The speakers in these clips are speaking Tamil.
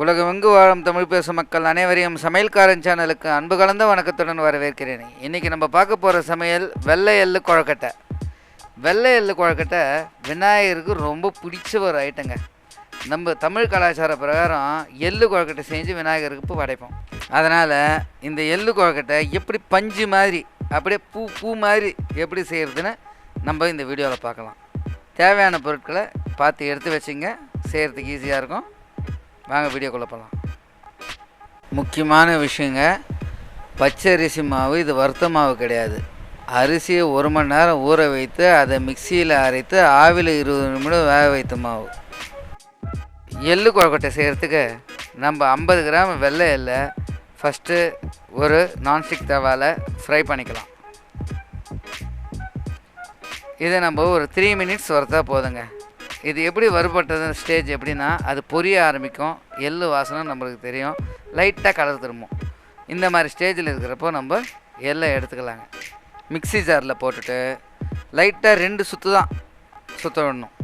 உலகமெங்கு வாழும் தமிழ் பேசும் மக்கள் அனைவரையும் சமையல்காரன் சேனலுக்கு அன்பு கலந்த வணக்கத்துடன் வரவேற்கிறேன். இன்றைக்கி நம்ம பார்க்க போகிற சமையல் வெள்ளை எள்ளு கொழக்கட்டை. வெள்ளை எள்ளு கொழக்கட்டை விநாயகருக்கு ரொம்ப பிடிச்ச ஒரு ஐட்டங்க. நம்ம தமிழ் கலாச்சார பிரகாரம் எள்ளு கொழக்கட்டை செஞ்சு விநாயகருக்கு படைப்போம். அதனால் இந்த எள்ளு கொழக்கட்டை எப்படி பஞ்சு மாதிரி அப்படியே பூ மாதிரி எப்படி செய்கிறதுன்னு நம்ம இந்த வீடியோவில் பார்க்கலாம். தேவையான பொருட்களை பார்த்து எடுத்து வச்சுங்க, செய்கிறதுக்கு ஈஸியாக இருக்கும். வாங்க வீடியோக்குள்ளே போகலாம். முக்கியமான விஷயங்க, பச்சரிசி மாவு இது வறுத்த மாவு கிடையாது. அரிசியை 1 மணி நேரம் ஊற வைத்து அதை மிக்சியில் அரைத்து ஆவியில் 20 நிமிடம் வேக வைத்த மாவு. எள்ளு கொழக்கட்டை செய்கிறதுக்கு நம்ம 50 கிராம் வெள்ளை எள்ளை ஃபஸ்ட்டு ஒரு நான்ஸ்டிக் தவாவில் ஃப்ரை பண்ணிக்கலாம். இதை நம்ம ஒரு 3 மினிட்ஸ் வறுத்தா போதுங்க. இது எப்படி வறுபட்டது ஸ்டேஜ் எப்படின்னா, அது பொரிய ஆரம்பிக்கும், எள்ளு வாசனை நம்மளுக்கு தெரியும், லைட்டாக கலர் திரும்பும். இந்த மாதிரி ஸ்டேஜில் இருக்கிறப்போ நம்ம எள்ளை எடுத்துக்கலாங்க. மிக்ஸி ஜாரில் போட்டுட்டு லைட்டாக 2 சுற்று தான் சுற்ற விடணும்.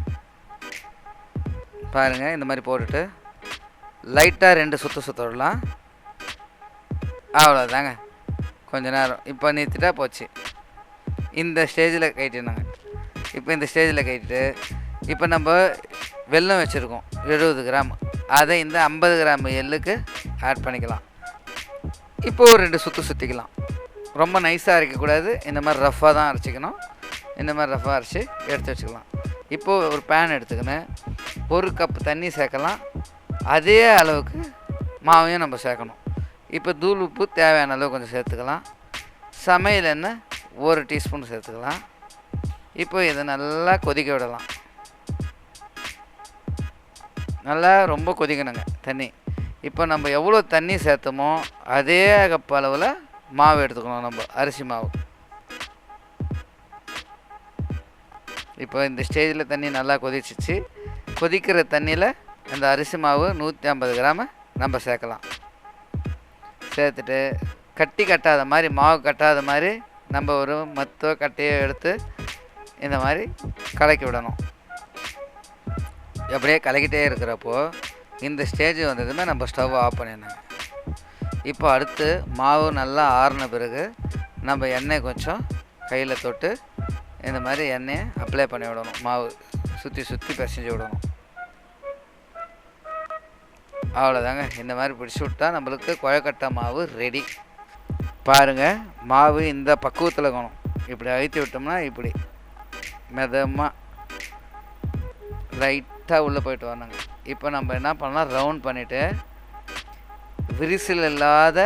பாருங்கள், இந்த மாதிரி போட்டுட்டு லைட்டாக 2 சுற்ற விடலாம். அவ்வளோதாங்க, கொஞ்ச நேரம். இப்போ நிறுத்திட்டா போச்சு. இந்த ஸ்டேஜில் கைட்டினாங்க. இப்போ இந்த ஸ்டேஜில் கைட்டு இப்போ நம்ம வெல்லம் வச்சுருக்கோம் 70 கிராம், அதை இந்த 50 கிராம் எள்ளுக்கு ஆட் பண்ணிக்கலாம். இப்போது ஒரு 2 சுற்றிக்கலாம். ரொம்ப நைஸாக அரைக்கக்கூடாது, இந்த மாதிரி ரஃப்பாக தான் அரைச்சிக்கணும். இந்த மாதிரி ரஃப்பாக அரைச்சி எடுத்து வச்சுக்கலாம். இப்போது ஒரு பேன் எடுத்துக்கணும், 1 கப் தண்ணி சேர்க்கலாம். அதே அளவுக்கு மாவையும் நம்ம சேர்க்கணும். இப்போ தூள் உப்பு தேவையான அளவு கொஞ்சம் சேர்த்துக்கலாம். சமையல் எண்ணெய் 1 டீஸ்பூன் சேர்த்துக்கலாம். இப்போ இதை நல்லா கொதிக்க விடலாம். நல்லா ரொம்ப கொதிக்கணுங்க தண்ணி. இப்போ நம்ம எவ்வளோ தண்ணி சேர்த்தோமோ அதே கப் அளவில் மாவு எடுத்துக்கணும், நம்ம அரிசி மாவு. இப்போ இந்த ஸ்டேஜில் தண்ணி நல்லா கொதிச்சிச்சு. கொதிக்கிற தண்ணியில் இந்த அரிசி மாவு 150 கிராம் நம்ம சேர்க்கலாம். சேர்த்துட்டு கட்டி கட்டாத மாதிரி, மாவு கட்டாத மாதிரி நம்ம ஒரு மத்தோ கட்டையோ எடுத்து இந்த மாதிரி கலக்கி விடணும். அப்படியே கலக்கிட்டே இருக்கிறப்போ இந்த ஸ்டேஜ் வந்ததுமே நம்ம ஸ்டவ் ஆஃப் பண்ணிடணும். இப்போ அடுத்து மாவு நல்லா ஆறின பிறகு நம்ம எண்ணெய் கொஞ்சம் கையில் தொட்டு இந்த மாதிரி எண்ணெயை அப்ளை பண்ணி விடணும். மாவு சுற்றி பிசைஞ்சு விடணும். அவ்வளோதாங்க, இந்த மாதிரி பிடிச்சி விட்டால் நம்மளுக்கு கொழக்கட்டை மாவு ரெடி. பாருங்கள், மாவு இந்த பக்குவத்தில் இருக்கணும். இப்படி அழுத்தி விட்டோம்னா இப்படி மெதமாக லைட்டாக உள்ளே போயிட்டு வரணுங்க. இப்போ நம்ம என்ன பண்ணலாம், ரவுண்ட் பண்ணிவிட்டு விரிசல் இல்லாத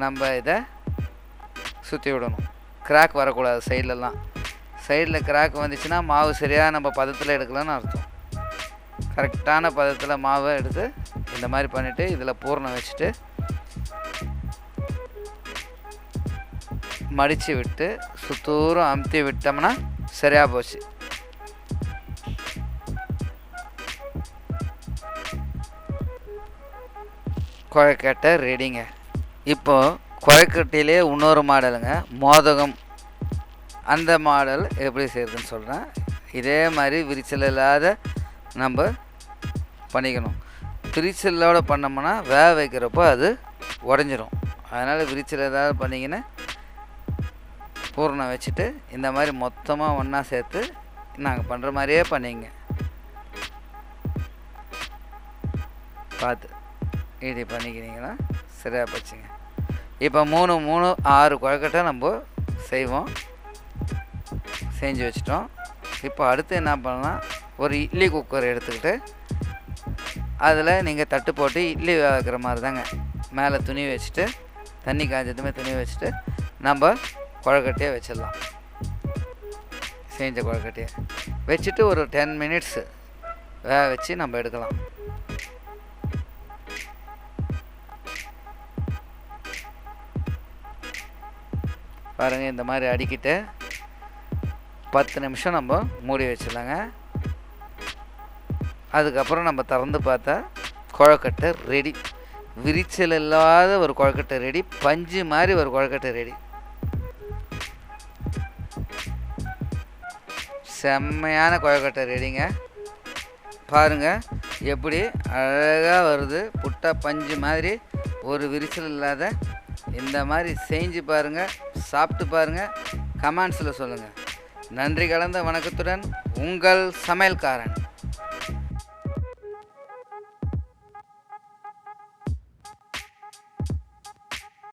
நம்ம இதை சுற்றி விடணும். கிராக் வரக்கூடாது சைட்லலாம். சைடில் கிராக் வந்துச்சுன்னா மாவு சரியாக நம்ம பதத்தில் எடுக்கலான்னு அர்த்தம். கரெக்டான பதத்தில் மாவை எடுத்து இந்த மாதிரி பண்ணிவிட்டு இதில் பூரணம் வச்சுட்டு மடித்து விட்டு சுத்தூரம் அமுத்தி விட்டோம்னா சரியாக போச்சு. கொழக்கட்டை ரெடிங்க. இப்போது கொழக்கட்டையிலே இன்னொரு மாடலுங்க, மோதகம். அந்த மாடல் எப்படி செய்கிறதுன்னு சொல்கிறேன். இதே மாதிரி விரிச்சல் இல்லாத நம்ம பண்ணிக்கணும். விரிச்சலோடு பண்ணோம்னா வேக வைக்கிறப்போ அது உடஞ்சிரும். அதனால் விரிச்சல் ஏதாவது பண்ணிங்கன்னா பூரணம் வச்சுட்டு இந்த மாதிரி மொத்தமாக ஒன்றா சேர்த்து நாங்கள் பண்ணுற மாதிரியே பண்ணிங்க. பார்த்து இப்படி பண்ணிக்கிறீங்கன்னா சரியாக போச்சுங்க. இப்போ 6 கொழக்கட்டை நம்ம செய்வோம், செஞ்சு வச்சிட்டோம். இப்போ அடுத்து என்ன பண்ணலாம், ஒரு இட்லி குக்கர் எடுத்துக்கிட்டு அதில் நீங்கள் தட்டு போட்டு இட்லி வைக்கிற மாதிரி தாங்க, மேலே துணி வச்சுட்டு தண்ணி காய்ச்சதுமே துணி வச்சுட்டு நம்ம கொழக்கட்டையை வச்சிடலாம். செஞ்ச கொழக்கட்டையை வச்சுட்டு ஒரு 10 மினிட்ஸ் வேக வச்சு நம்ம எடுக்கலாம். பாருங்கள், இந்த மாதிரி அடிக்கிட்டு 10 நிமிஷம் நம்ம மூடி வச்சிடலாங்க. அதுக்கப்புறம் நம்ம திறந்து பார்த்தா கொழக்கட்டை ரெடி. விரிச்சல் இல்லாத ஒரு கொழக்கட்டை ரெடி, பஞ்சு மாதிரி ஒரு கொழக்கட்டை ரெடி. செம்மையான கொழக்கட்டை ரெடிங்க. பாருங்கள், எப்படி அழகாக வருது, புட்டா பஞ்சு மாதிரி, ஒரு விரிசல் இல்லாத. இந்த மாதிரி செஞ்சு பாருங்கள், சாப்பிட்டு பாருங்கள், கமெண்ட்ஸில் சொல்லுங்கள். நன்றி கலந்த வணக்கத்துடன் உங்கள் சமையல்காரன்.